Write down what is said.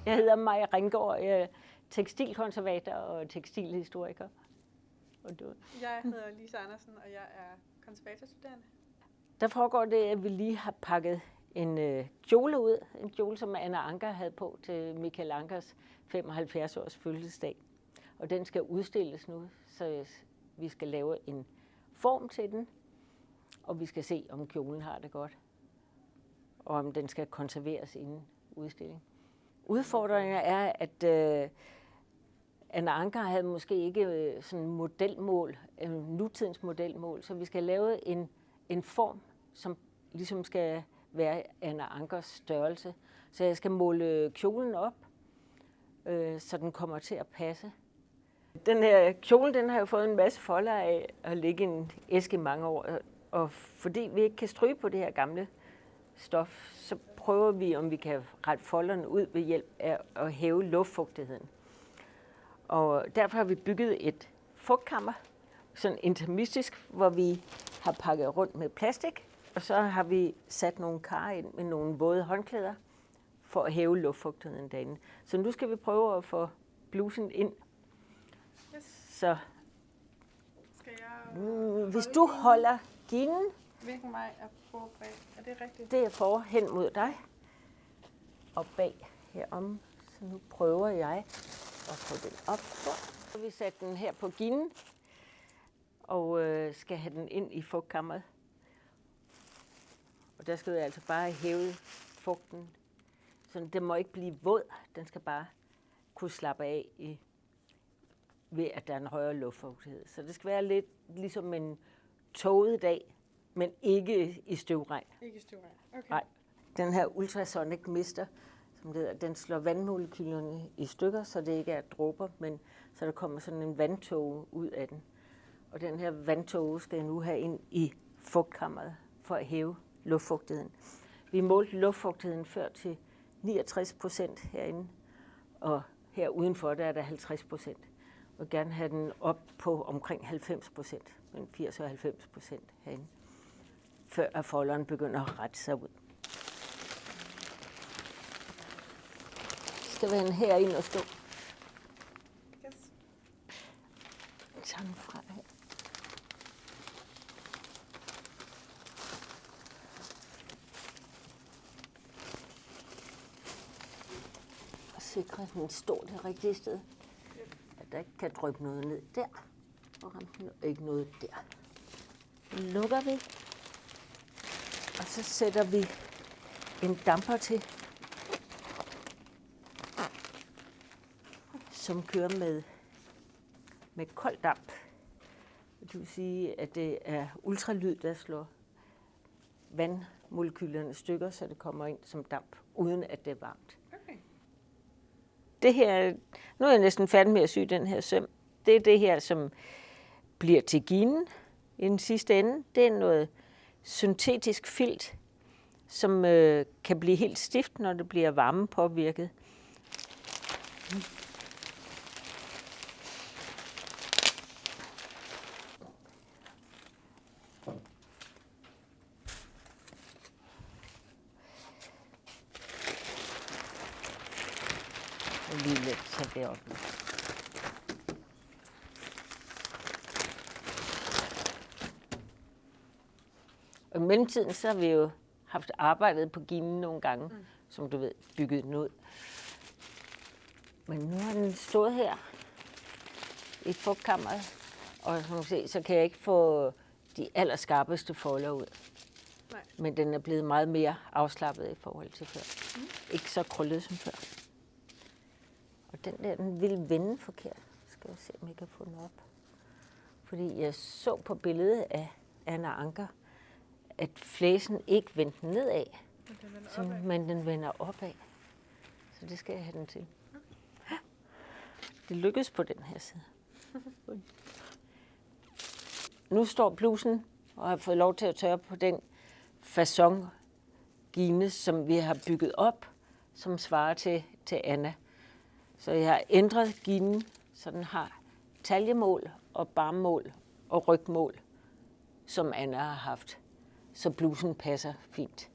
Jeg hedder Maja Ringgaard, jeg er tekstilkonservator og tekstilhistoriker. Og du? Jeg hedder Lise Andersen, og jeg er konservatorstuderende. Der foregår det, at vi lige har pakket en kjole ud. En kjole, som Anna Ancher havde på til Michael Anchers 75-års fødselsdag. Og den skal udstilles nu, så vi skal lave en form til den. Og vi skal se, om kjolen har det godt. Og om den skal konserveres inden udstillingen. Udfordringen er, at Anna Ancher havde måske ikke sådan modelmål, nutidens modelmål, så vi skal lave en form, som ligesom skal være Anna Anchers størrelse. Så jeg skal måle kjolen op, så den kommer til at passe. Den her kjole, den har jeg fået en masse folder af at ligge i en æske i mange år. Og fordi vi ikke kan stryge på det her gamle stof, så prøver vi, om vi kan rette folderne ud ved hjælp af at hæve luftfugtigheden. Og derfor har vi bygget et fugtkammer, sådan intermistisk, hvor vi har pakket rundt med plastik, og så har vi sat nogle kar ind med nogle våde håndklæder for at hæve luftfugtigheden derinde. Så nu skal vi prøve at få blusen ind. Yes. Så Skal jeg hvis du holder ginen, hvilken vej er forbag? Er det rigtigt? det er forhen mod dig, og bag herom. Så nu prøver jeg at få den op. Så vi sætter den her på ginen, og skal have den ind i fugtkammeret. Og der skal vi altså bare hæve fugten. Så den må ikke blive våd, den skal bare kunne slappe af ved at der er en højere luftfugtighed. Så det skal være lidt ligesom en tåget dag, men ikke i støvregn. Ikke støvregn. Okay. Nej. Den her ultrasonic mister, som det hedder, den slår vandmolekylerne i stykker, så det ikke er dråber, men så der kommer sådan en vandtåge ud af den. Og den her vandtåge skal jeg nu have ind i fugtkammeret for at hæve luftfugtigheden. Vi målte luftfugtigheden før til 69% herinde, og her udenfor der er der 50%. Og gerne have den op på omkring 90%, mellem 80 og 90% herinde, før at folderen begynder at rette sig ud. Skal vi have den herinde og stå? Yes. Tag den fra her. Og sikre, at den står det rigtige sted. At der ikke kan dryppe noget ned der. Og rampen ikke noget der. Så lukker vi. Og så sætter vi en damper til, som kører med kold damp. Det vil sige, at det er ultralyd, der slår vandmolekylerne i stykker, så det kommer ind som damp, uden at det er varmt. Okay. Det her, nu er jeg næsten færdig med at sy den her søm. Det er det her, som bliver til ginen i den sidste ende. Det er noget syntetisk filt, som kan blive helt stift, når det bliver varmepåvirket. Lige lidt, så det op. Og i mellemtiden, så har vi jo haft arbejdet på ginen nogle gange, som du ved, bygget den ud. Men nu har den stået her i fugtkammeret, og som du ser, så kan jeg ikke få de allerskarpeste folder ud. Nej. Men den er blevet meget mere afslappet i forhold til før. Ikke så krøllet som før. Og den der, den vil vende forkert. Skal jeg se, om jeg kan få den op. Fordi jeg så på billedet af Anna Ancher, at flæsen ikke vendte nedad, men den vender opad. Så det skal jeg have den til. Det lykkedes på den her side. Nu står blusen og har fået lov til at tørre på den facon gine, som vi har bygget op, som svarer til Anna. Så jeg har ændret ginen, så den har taljemål og barmmål og rygmål, som Anna har haft. Så blusen passer fint.